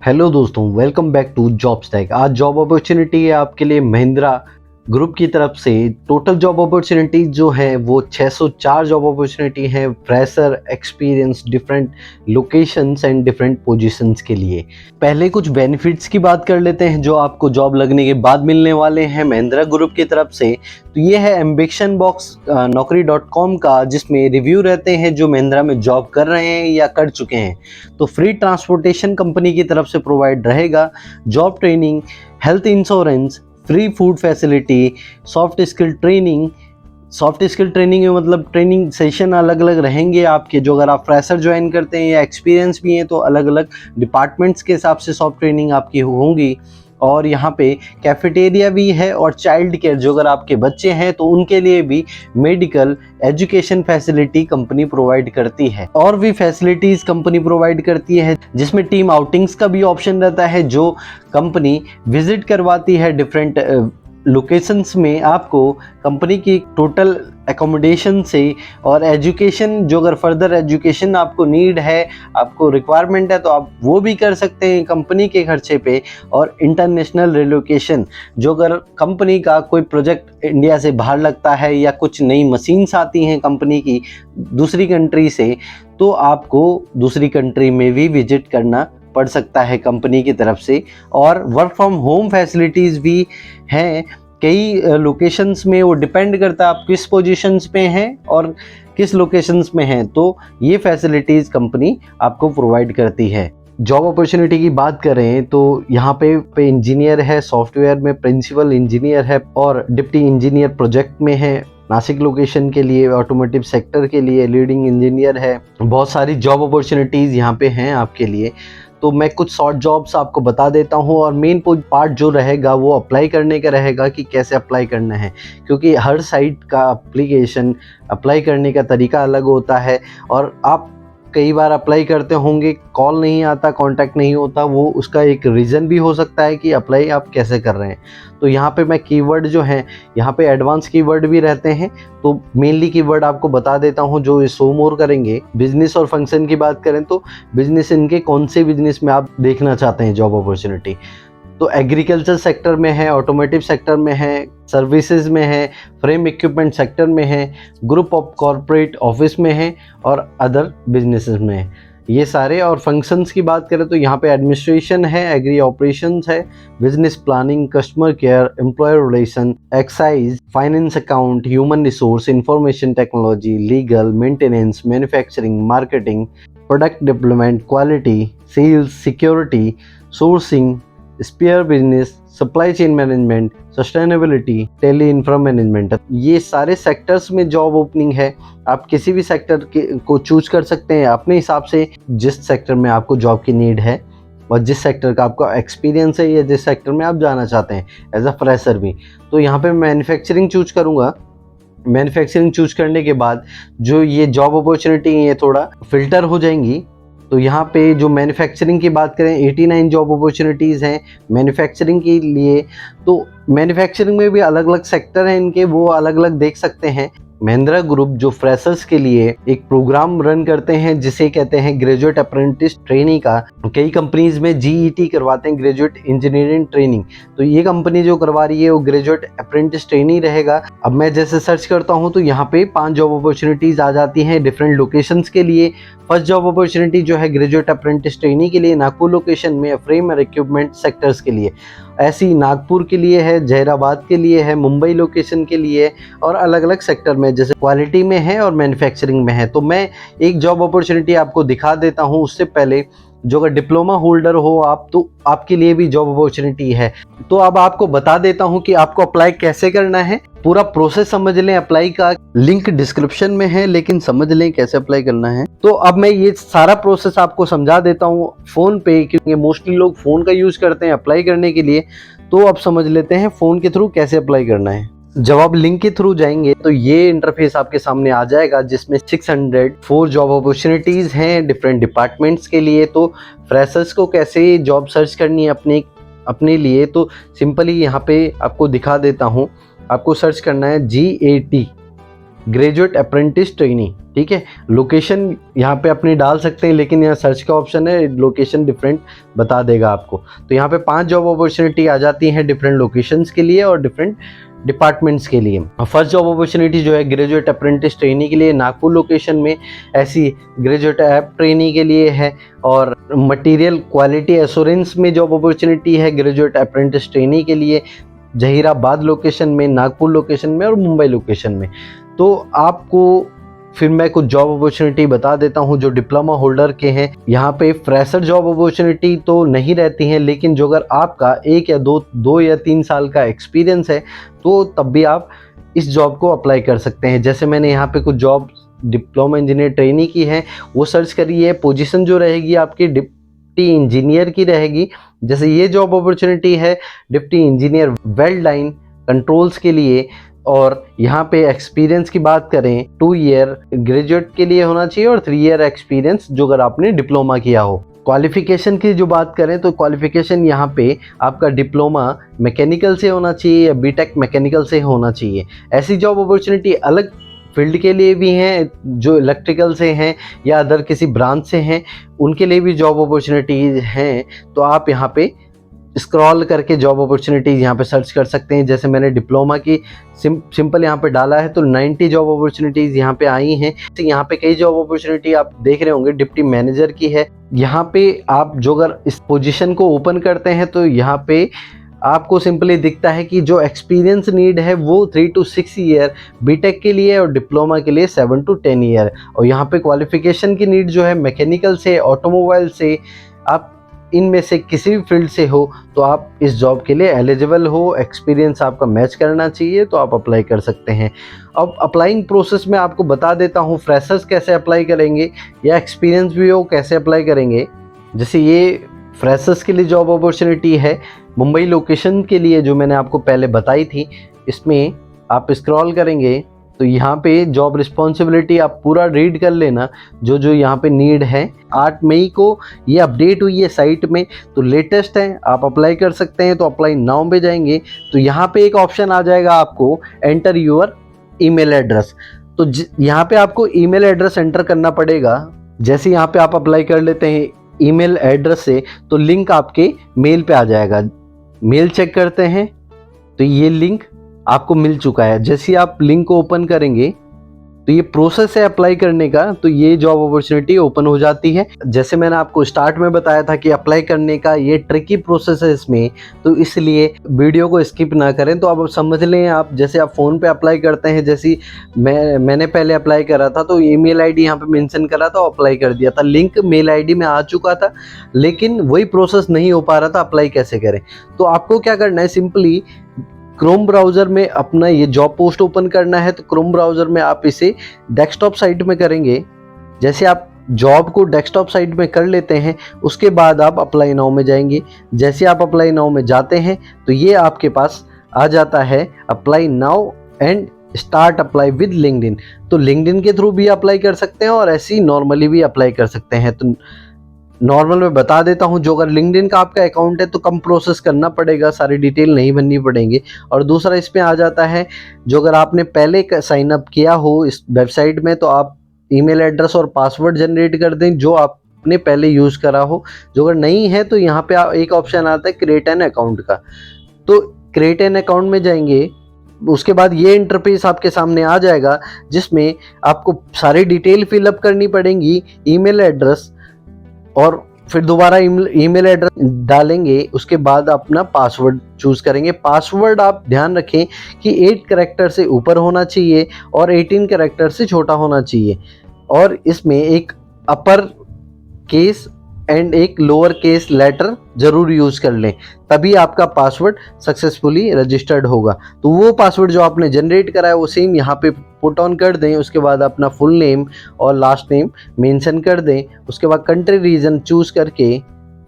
Hello दोस्तों, welcome back to job stack. आज job opportunity है आपके लिए महिंद्रा ग्रुप की तरफ से। टोटल जॉब अपॉर्चुनिटी जो है वो 604 जॉब अपॉर्चुनिटी है fresher, experience, different locations and different positions के लिए। पहले कुछ बेनिफिट्स की बात कर लेते हैं जो आपको जॉब लगने के बाद मिलने वाले हैं महिंद्रा ग्रुप की तरफ से। तो ये है एम्बिशन बॉक्स naukri.com का, जिसमें रिव्यू रहते हैं जो महिंद्रा में जॉब कर रहे हैं या कर चुके हैं। तो फ्री ट्रांसपोर्टेशन कंपनी की तरफ से प्रोवाइड रहेगा, job training, health insurance, free food facility, soft skill training. Soft skill training में मतलब ट्रेनिंग सेशन अलग अलग रहेंगे आपके, जो अगर आप फ्रेशर ज्वाइन करते हैं या एक्सपीरियंस भी हैं तो अलग अलग डिपार्टमेंट्स के हिसाब से सॉफ्ट ट्रेनिंग आपकी होंगी। और यहाँ पे कैफेटेरिया भी है और चाइल्ड केयर, जो अगर आपके बच्चे हैं तो उनके लिए भी medical education facility company provide करती है। और भी फैसिलिटीज़ कंपनी प्रोवाइड करती है, जिसमें टीम आउटिंग्स का भी ऑप्शन रहता है, जो कंपनी विजिट करवाती है डिफरेंट लोकेशंस में आपको कंपनी की टोटल एकोमोडेशन से। और एजुकेशन, जो अगर फर्दर एजुकेशन आपको नीड है, आपको रिक्वायरमेंट है, तो आप वो भी कर सकते हैं कंपनी के खर्चे पे। और इंटरनेशनल रिलोकेशन, जो अगर कंपनी का कोई प्रोजेक्ट इंडिया से बाहर लगता है या कुछ नई मशीन्स आती हैं कंपनी की दूसरी कंट्री से, तो आपको दूसरी कंट्री में भी विजिट करना पड़ सकता है कंपनी की तरफ से। और वर्क फ्रॉम होम फैसिलिटीज़ भी हैं कई लोकेशंस में। वो डिपेंड करता है आप किस पोजीशंस पे हैं और किस लोकेशंस में हैं, तो ये फैसिलिटीज़ कंपनी आपको प्रोवाइड करती है। जॉब अपॉर्चुनिटी की बात करें तो यहाँ पे इंजीनियर है, सॉफ्टवेयर में प्रिंसिपल इंजीनियर है और डिप्टी इंजीनियर प्रोजेक्ट में है। नासिक लोकेशन के लिए, ऑटोमोटिव सेक्टर के लिए लीडिंग इंजीनियर है। बहुत सारी जॉब अपॉर्चुनिटीज़ यहाँ पे हैं आपके लिए। तो मैं कुछ शॉर्ट जॉब्स आपको बता देता हूँ और मेन पार्ट जो रहेगा वो अप्लाई करने का रहेगा कि कैसे अप्लाई करना है, क्योंकि हर साइट का एप्लीकेशन अप्लाई करने का तरीका अलग होता है। और आप कई बार अप्लाई करते होंगे, कॉल नहीं आता, कांटेक्ट नहीं होता, वो उसका एक रीज़न भी हो सकता है कि अप्लाई आप कैसे कर रहे हैं। तो यहाँ पे मैं कीवर्ड जो हैं, यहाँ पे एडवांस कीवर्ड भी रहते हैं, तो मेनली कीवर्ड आपको बता देता हूँ जो शो मोर करेंगे। बिजनेस और फंक्शन की बात करें तो बिजनेस, इनके कौन से बिजनेस में आप देखना चाहते हैं जॉब अपॉर्चुनिटी। तो एग्रीकल्चर सेक्टर में है, ऑटोमोटिव सेक्टर में है, सर्विसेज में है, फ्रेम इक्विपमेंट सेक्टर में है, ग्रुप ऑफ कॉरपोरेट ऑफिस में है और अदर बिजनेसेस में है, ये सारे। और फंक्शंस की बात करें तो यहाँ पे एडमिनिस्ट्रेशन है, एग्री ऑपरेशंस है, business planning, customer care, employer relation, excise, finance, account, human resource, information technology, legal, maintenance, manufacturing, marketing, product development, quality, sales, security, sourcing, spare business, supply chain management, sustainability, tele infra management, ये सारे sectors में job opening है। आप किसी भी sector को choose कर सकते हैं अपने हिसाब से, जिस सेक्टर में आपको जॉब की नीड है और जिस सेक्टर का आपका एक्सपीरियंस है या जिस सेक्टर में आप जाना चाहते हैं एज अ फ्रेशर भी। तो यहाँ पे मैन्युफैक्चरिंग चूज करूँगा। मैन्युफैक्चरिंग चूज करने के बाद जो ये जॉब अपॉर्चुनिटी है ये थोड़ा फिल्टर हो जाएंगी। तो यहाँ पे जो मैन्युफैक्चरिंग की बात करें, 89 जॉब अपॉर्चुनिटीज़ हैं मैन्युफैक्चरिंग के लिए। तो मैन्युफैक्चरिंग में भी अलग अलग सेक्टर हैं इनके, वो अलग अलग देख सकते हैं। महिंद्रा ग्रुप जो फ्रेशर्स के लिए एक प्रोग्राम रन करते हैं जिसे कहते हैं ग्रेजुएट अप्रेंटिस ट्रेनिंग का। कई कंपनीज में जीईटी करवाते हैं, ग्रेजुएट इंजीनियरिंग ट्रेनिंग। तो ये कंपनी जो करवा रही है वो ग्रेजुएट अप्रेंटिस ट्रेनिंग रहेगा। अब मैं जैसे सर्च करता हूँ तो यहाँ पे 5 जॉब अपॉर्चुनिटीज आ जाती हैं डिफरेंट लोकेशंस के लिए। फर्स्ट जॉब अपॉर्चुनिटी जो है ग्रेजुएट अप्रेंटिस ट्रेनिंग के लिए नागपुर लोकेशन में, फ्रेम और इक्विपमेंट सेक्टर्स के लिए। ऐसी नागपुर के लिए है, जहीराबाद के लिए है, मुंबई लोकेशन के लिए और अलग अलग सेक्टर में जैसे क्वालिटी में है और मैन्युफैक्चरिंग में है। तो मैं एक जॉब अपॉर्चुनिटी आपको दिखा देता हूँ। उससे पहले जो अगर डिप्लोमा होल्डर हो आप, तो आपके लिए भी जॉब अपॉर्चुनिटी है। तो अब आपको बता देता हूँ कि आपको अप्लाई कैसे करना है। पूरा प्रोसेस समझ लें, अप्लाई का लिंक डिस्क्रिप्शन में है, लेकिन समझ लें कैसे अप्लाई करना है। तो अब मैं ये सारा प्रोसेस आपको समझा देता हूँ फ़ोन पे, क्योंकि मोस्टली लोग फ़ोन का यूज़ करते हैं अप्लाई करने के लिए। तो अब समझ लेते हैं फ़ोन के थ्रू कैसे अप्लाई करना है। जब आप लिंक के थ्रू जाएंगे तो ये इंटरफेस आपके सामने आ जाएगा, जिसमें 604 जॉब अपॉर्चुनिटीज़ हैं डिफरेंट डिपार्टमेंट्स के लिए। तो फ्रेशर्स को कैसे जॉब सर्च करनी है अपने लिए, तो सिंपली यहाँ पे आपको दिखा देता हूँ। आपको सर्च करना है GAT, ग्रेजुएट अप्रेंटिस ट्रेनी, ठीक है। लोकेशन यहाँ पे अपनी डाल सकते हैं, लेकिन यहाँ सर्च का ऑप्शन है, लोकेशन डिफरेंट बता देगा आपको। तो यहाँ पे 5 जॉब अपॉर्चुनिटी आ जाती हैं डिफरेंट लोकेशंस के लिए और डिफरेंट डिपार्टमेंट्स के लिए। फर्स्ट जॉब अपॉर्चुनिटी जो है ग्रेजुएट अप्रेंटिस ट्रेनी के लिए नागपुर लोकेशन में, ऐसी ग्रेजुएट ऐप ट्रेनी के लिए है। और मटेरियल क्वालिटी एश्योरेंस में जॉब अपॉर्चुनिटी है ग्रेजुएट अप्रेंटिस ट्रेनी के लिए, जहीराबाद लोकेशन में, नागपुर लोकेशन में और मुंबई लोकेशन में। तो आपको फिर मैं कुछ जॉब अपॉर्चुनिटी बता देता हूं जो डिप्लोमा होल्डर के हैं। यहाँ पे फ्रेशर जॉब अपॉर्चुनिटी तो नहीं रहती हैं, लेकिन जो अगर आपका 1 या 2 या 3 साल का एक्सपीरियंस है तो तब भी आप इस जॉब को अप्लाई कर सकते हैं। जैसे मैंने यहाँ पे कुछ जॉब डिप्लोमा इंजीनियर ट्रेनी की है वो सर्च करी है। पोजीशन जो रहेगी आपकी डिप्टी इंजीनियर की रहेगी। जैसे ये जॉब अपॉर्चुनिटी है deputy engineer weld line controls के लिए। और यहाँ पे एक्सपीरियंस की बात करें 2 ईयर ग्रेजुएट के लिए होना चाहिए और 3 ईयर एक्सपीरियंस जो अगर आपने डिप्लोमा किया हो। क्वालिफिकेशन की जो बात करें तो क्वालिफिकेशन यहाँ पे आपका डिप्लोमा मैकेनिकल से होना चाहिए या बीटेक मैकेनिकल से होना चाहिए। ऐसी जॉब अपॉर्चुनिटी अलग फील्ड के लिए भी हैं जो इलेक्ट्रिकल से हैं या अदर किसी ब्रांच से हैं, उनके लिए भी जॉब अपॉर्चुनिटीज़ हैं। तो आप यहाँ पे स्क्रॉल करके जॉब अपॉर्चुनिटीज़ यहाँ पे सर्च कर सकते हैं। जैसे मैंने डिप्लोमा की सिंपल यहाँ पे डाला है तो 90 जॉब अपॉर्चुनिटीज़ यहाँ पे आई हैं। तो यहाँ पे कई जॉब अपॉर्चुनिटी आप देख रहे होंगे डिप्टी मैनेजर की है। यहाँ पे आप जो अगर इस पोजीशन को ओपन करते हैं तो यहाँ पे आपको सिंपली दिखता है कि जो एक्सपीरियंस नीड है वो 3 to 6 ईयर बीटेक के लिए और डिप्लोमा के लिए 7 to 10 ईयर। और यहाँ पे क्वालिफिकेशन की नीड जो है मैकेनिकल से, ऑटोमोबाइल से, आप इनमें से किसी भी फील्ड से हो तो आप इस जॉब के लिए एलिजिबल हो। एक्सपीरियंस आपका मैच करना चाहिए तो आप अप्लाई कर सकते हैं। अब अप्लाइंग प्रोसेस में आपको बता देता हूँ फ्रेशर्स कैसे अप्लाई करेंगे या एक्सपीरियंस भी हो कैसे अप्लाई करेंगे। जैसे ये फ्रेशर्स के लिए जॉब अपॉर्चुनिटी है मुंबई लोकेशन के लिए जो मैंने आपको पहले बताई थी। इसमें आप स्क्रॉल करेंगे तो यहाँ पे जॉब रिस्पॉन्सिबिलिटी आप पूरा रीड कर लेना जो जो यहाँ पे नीड है। 8 मई को ये अपडेट हुई है साइट में तो लेटेस्ट है, आप अप्लाई कर सकते हैं। तो अप्लाई नाउ में जाएंगे तो यहाँ पे एक ऑप्शन आ जाएगा आपको एंटर यूर ईमेल एड्रेस। तो यहाँ पे आपको ईमेल एड्रेस एंटर करना पड़ेगा। जैसे यहाँ पे आप अप्लाई कर लेते हैं ईमेल एड्रेस से तो लिंक आपके मेल पे आ जाएगा। मेल चेक करते हैं तो ये लिंक आपको मिल चुका है। जैसे आप लिंक को ओपन करेंगे तो ये प्रोसेस है अप्लाई करने का, तो ये जॉब अपॉर्चुनिटी ओपन हो जाती है। जैसे मैंने आपको स्टार्ट में बताया था कि अप्लाई करने का ये ट्रिकी प्रोसेस है इसमें, तो इसलिए वीडियो को स्किप ना करें। तो अब समझ लें आप, जैसे आप फ़ोन पे अप्लाई करते हैं, जैसे मैंने पहले अप्लाई करा था तो ईमेल आईडी यहाँ पे मेंशन करा था, अप्लाई कर दिया था, लिंक मेल आईडी में आ चुका था, लेकिन वही प्रोसेस नहीं हो पा रहा था। अप्लाई कैसे करें? तो आपको क्या करना है, सिंपली क्रोम ब्राउज़र में अपना ये जॉब पोस्ट ओपन करना है। तो क्रोम ब्राउज़र में आप इसे डेस्कटॉप साइट में करेंगे। जैसे आप जॉब को डेस्कटॉप साइट में कर लेते हैं उसके बाद आप अप्लाई नाउ में जाएंगे। जैसे आप अप्लाई नाउ में जाते हैं तो ये आपके पास आ जाता है apply now and start apply with LinkedIn. तो लिंक्डइन के थ्रू भी अप्लाई कर सकते हैं और ऐसे ही नॉर्मली भी अप्लाई कर सकते हैं। तो नॉर्मल में बता देता हूं, जो अगर लिंक्डइन का आपका अकाउंट है तो कम प्रोसेस करना पड़ेगा, सारी डिटेल नहीं भरनी पड़ेंगे। और दूसरा इसमें आ जाता है, जो अगर आपने पहले साइन अप किया हो इस वेबसाइट में तो आप ईमेल एड्रेस और पासवर्ड जनरेट कर दें जो आपने पहले यूज़ करा हो। जो अगर नहीं है तो यहाँ पे एक ऑप्शन आता है क्रिएट एन अकाउंट का। तो क्रिएट एन अकाउंट में जाएंगे, उसके बाद ये इंटरफेस आपके सामने आ जाएगा जिसमें आपको सारी डिटेल फिलअप करनी पड़ेंगी, ईमेल एड्रेस, और फिर दोबारा ईमेल एड्रेस डालेंगे। उसके बाद अपना पासवर्ड चूज करेंगे। पासवर्ड आप ध्यान रखें कि 8 कैरेक्टर से ऊपर होना चाहिए और 18 कैरेक्टर से छोटा होना चाहिए। और इसमें एक अपर केस एंड एक लोअर केस लेटर जरूर यूज कर लें, तभी आपका पासवर्ड सक्सेसफुली रजिस्टर्ड होगा। तो वो पासवर्ड जो आपने जनरेट करा है वो सेम यहाँ पे पुट ऑन कर दें। उसके बाद अपना फुल नेम और लास्ट नेम मेंशन कर दें। उसके बाद कंट्री रीजन चूज करके,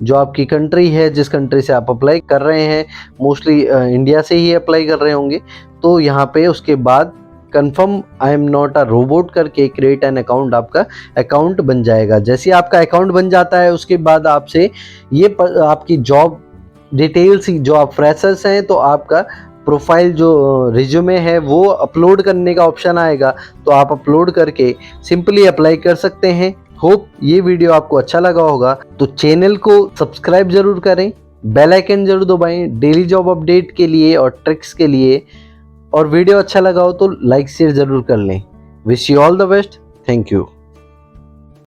जो आपकी कंट्री है, जिस कंट्री से आप अप्लाई कर रहे हैं, मोस्टली इंडिया से ही अप्लाई कर रहे होंगे, तो यहाँ पे उसके बाद confirm I am not a robot करके क्रिएट एन अकाउंट, आपका अकाउंट बन जाएगा। जैसे आपका अकाउंट बन जाता है उसके बाद आपसे ये आपकी जॉब डिटेल्स, जो आप फ्रेशर्स हैं तो आपका प्रोफाइल जो रिज्यूमे है वो अपलोड करने का ऑप्शन आएगा, तो आप अपलोड करके सिंपली अप्लाई कर सकते हैं। होप ये वीडियो आपको अच्छा लगा होगा, तो चैनल को सब्सक्राइब जरूर करें, बेल आइकन जरूर दबाएं डेली जॉब अपडेट के लिए और ट्रिक्स के लिए, और वीडियो अच्छा लगा हो तो लाइक शेयर जरूर कर लें। Wish you all the best. Thank you.